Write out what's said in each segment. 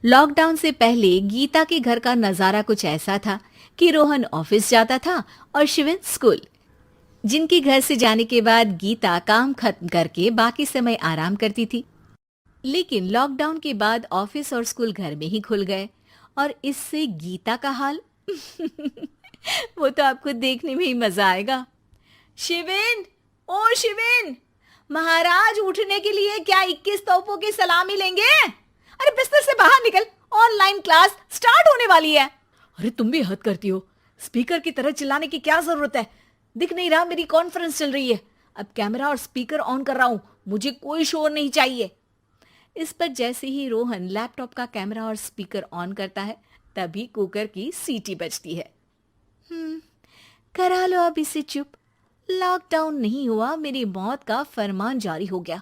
Lockdown से पहले गीता के घर का नजारा कुछ ऐसा था कि रोहन ऑफिस जाता था और शिविन स्कूल। जिनके घर से जाने के बाद गीता काम खत्म करके बाकी समय आराम करती थी। लेकिन लॉकडाउन के बाद ऑफिस और स्कूल घर में ही खुल गए और इससे गीता का हाल वो तो आपको देखने में ही मजा आएगा। शिविन, ओ शिविन, महाराज उठने के लिए क्या 21 तोपों की सलामी लेंगे? अरे बिस्तर से बाहर निकल, ऑनलाइन क्लास स्टार्ट होने वाली है। अरे तुम भी हद करती हो, स्पीकर की तरह चिल्लाने की क्या जरूरत है? दिख नहीं रहा मेरी कॉन्फ्रेंस चल रही है। अब कैमरा और स्पीकर ऑन कर रहा हूं, मुझे कोई शोर नहीं चाहिए। इस पर जैसे ही रोहन लैपटॉप का कैमरा और स्पीकर ऑन करता है तभी कुकर की सीटी बजती है। करा लो अब इसे चुप। लॉकडाउन नहीं हुआ, मेरी मौत का फरमान जारी हो गया।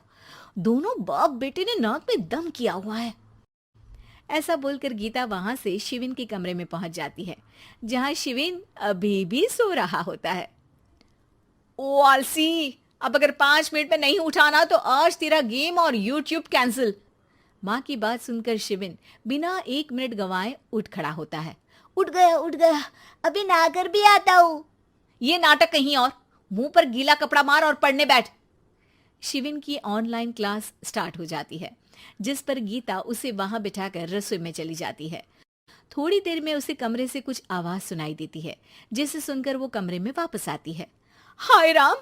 दोनों बाप बेटे ने नाक में दम किया हुआ है। ऐसा बोलकर गीता वहां से शिविन के कमरे में पहुंच जाती है, जहां शिविन अभी भी सो रहा होता है। ओ आलसी, अब अगर 5 मिनट में नहीं उठाना तो आज तेरा गेम और यूट्यूब कैंसिल। माँ की बात सुनकर शिविन बिना 1 मिनट गंवाए उठ खड़ा होता है। उठ गया, अभी नहाकर भी आता हूँ। ये नाटक कहीं और, मुंह पर गीला कपड़ा मार और पढ़ने बैठ। शिविन की ऑनलाइन क्लास स्टार्ट हो जाती है, जिस पर गीता उसे वहां बिठाकर रसोई में चली जाती है। थोड़ी देर में उसे कमरे से कुछ आवाज सुनाई देती है, जिसे सुनकर वो कमरे में वापस आती है। हाय राम,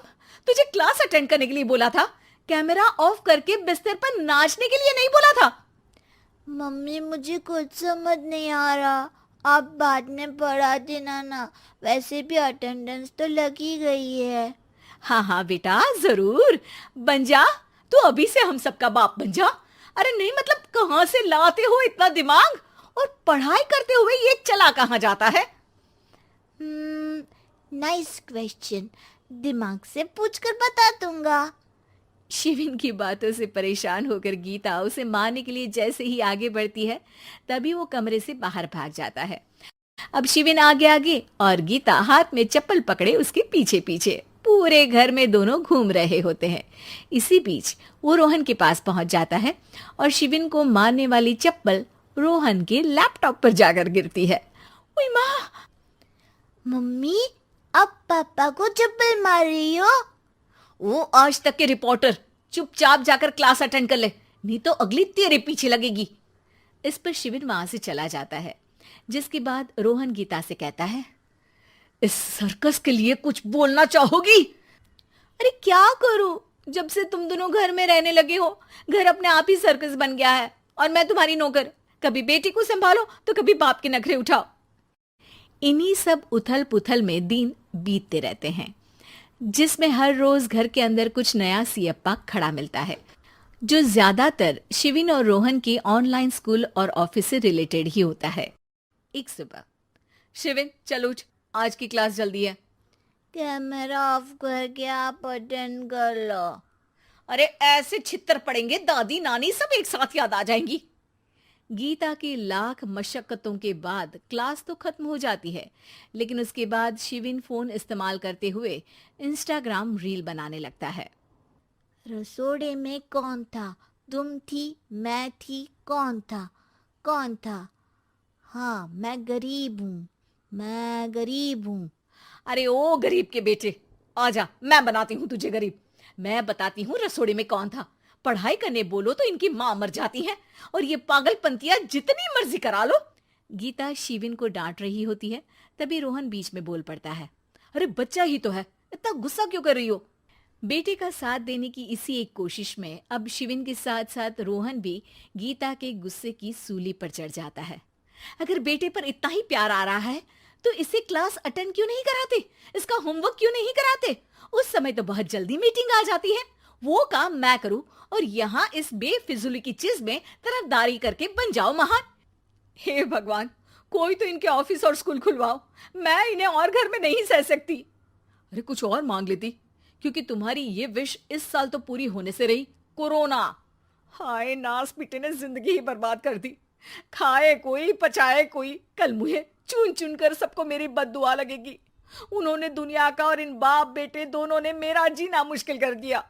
तुझे क्लास अटेंड करने के लिए बोला था, कैमरा ऑफ करके बिस्तर पर नाचने के लिए नहीं बोला था। मम्मी मुझे कुछ समझ नहीं आ रहा, आप बाद में पढ़ा देना ना, वैसे भी अटेंडेंस तो लगी गई है। हाँ हाँ बेटा, जरूर बन जा। तू अभी से हम सबका बाप बन जा। अरे नहीं मतलब कहाँ से लाते हो इतना दिमाग, और पढ़ाई करते हुए ये चला कहाँ जाता है? नाइस क्वेश्चन, दिमाग से पूछकर बता दूंगा। शिविन की बातों से परेशान होकर गीता उसे मारने के लिए जैसे ही आगे बढ़ती है तभी वो कमरे से बाहर भाग जाता है। अब शिविन आगे आगे और गीता हाथ में चप्पल पकड़े उसके पीछे पीछे पूरे घर में दोनों घूम रहे होते हैं। इसी बीच वो रोहन के पास पहुंच जाता है और शिविन को मारने वाली चप्पल रोहन के लैपटॉप पर जाकर गिरती है। ओए माँ! मम्मी, अब पापा को चप्पल मार रही हो? वो आज तक के रिपोर्टर, चुपचाप जाकर क्लास अटेंड कर ले, नहीं तो अगली तेरे पीछे लगेगी। इस पर शिविन वहां से चला जाता है, जिसके बाद रोहन गीता से कहता है, इस सर्कस के लिए कुछ बोलना चाहोगी? अरे क्या करूं, जब से तुम दोनों घर में रहने लगे हो, घर अपने आप ही सर्कस बन गया है और मैं तुम्हारी नौकर। कभी बेटी को संभालो तो कभी बाप के नखरे उठाओ। इन्हीं सब उथल पुथल में दिन बीतते रहते हैं, जिसमें हर रोज घर के अंदर कुछ नया सियप्पा खड़ा मिलता है, जो ज्यादातर शिविन और रोहन के ऑनलाइन स्कूल और ऑफिस से रिलेटेड ही होता है। एक सुबह, शिविन चल उठ, आज की क्लास जल्दी है। कैमरा ऑफ करके आप अटेंड कर लो। अरे ऐसे छित्तर पड़ेंगे, दादी नानी सब एक साथ याद आ जाएंगी। गीता की लाख मशक्कतों के बाद क्लास तो खत्म हो जाती है, लेकिन उसके बाद शिविन फोन इस्तेमाल करते हुए इंस्टाग्राम रील बनाने लगता है। रसोड़े में कौन था? तुम थी, मैं थी, कौन था? कौन था? हाँ, मैं गरीब हूँ। अरे ओ गरीब के बेटे, आजा, मैं बनाती हूँ तुझे गरीब। मैं बताती हूँ रसोड़े में कौन था। पढ़ाई करने बोलो तो इनकी माँ मर जाती है, और ये पागलपंतियां जितनी मर्जी करा लो। गीता शिविन को डांट रही होती है, तभी रोहन बीच में बोल पड़ता है। अरे बच्चा ही तो है, इतना गुस्सा क्यों कर रही हो? बेटे का साथ देने की इसी एक कोशिश में अब शिविन के साथ साथ रोहन भी गीता के गुस्से की सूली पर चढ़ जाता है। अगर बेटे पर इतना ही प्यार आ रहा है तो इसे क्लास अटेंड क्यों नहीं कराते, इसका होमवर्क क्यों नहीं कराते? उस समय तो बहुत जल्दी मीटिंग आ जाती है, वो काम मैं करूं और यहाँ इस बेफिजुली की चीज में तरफदारी करके बन जाओ महान। हे भगवान, कोई तो इनके ऑफिस और स्कूल खुलवाओ, मैं इन्हें और घर में नहीं सह सकती। अरे कुछ और मांग लेती, क्योंकि तुम्हारी ये विश इस साल तो पूरी होने से रही, कोरोना। हाय नास बेटे ने जिंदगी ही बर्बाद कर दी। खाए कोई पचाए कोई, कल मुझे चुन चुन कर सबको मेरी बद्दुआ लगेगी। उन्होंने दुनिया का और इन बाप बेटे दोनों ने मेरा जीना मुश्किल कर दिया।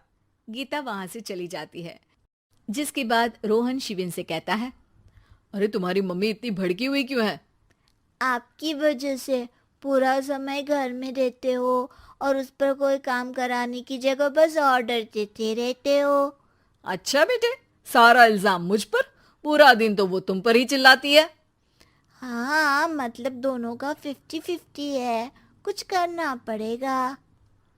गीता वहां से चली जाती है, जिसके बाद रोहन शिविन से कहता है, अरे तुम्हारी मम्मी इतनी भड़की हुई क्यों है? आपकी वजह से पूरा समय घर में रहते हो और उस पर कोई काम कराने की जगह बस ऑर्डर देते रहते हो। अच्छा बेटे, सारा इल्जाम मुझ पर? पूरा दिन तो वो तुम पर ही चिल्लाती है। हाँ, मतलब दोनों का 50-50 है, कुछ करना पड़ेगा।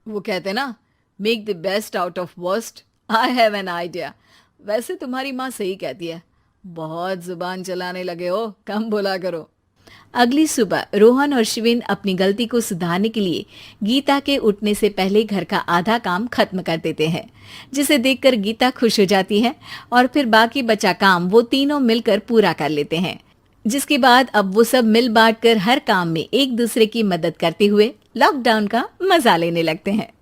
वो कहते ना, make the best out of worst. I have an idea. वैसे तुम्हारी माँ सही कहती है, बहुत जुबान चलाने लगे हो, कम बोला करो। अगली सुबह रोहन और शिविन अपनी गलती को सुधारने के लिए गीता के उठने से पहले घर का आधा काम खत्म कर देते हैं, जिसे देखकर गीता खुश हो जाती है और फिर बाकी बचा काम वो तीनों मिलकर पूरा कर लेते हैं। जिसके बाद अब वो सब मिल बांट कर हर काम में एक दूसरे की मदद करते हुए लॉकडाउन का मजा लेने लगते हैं।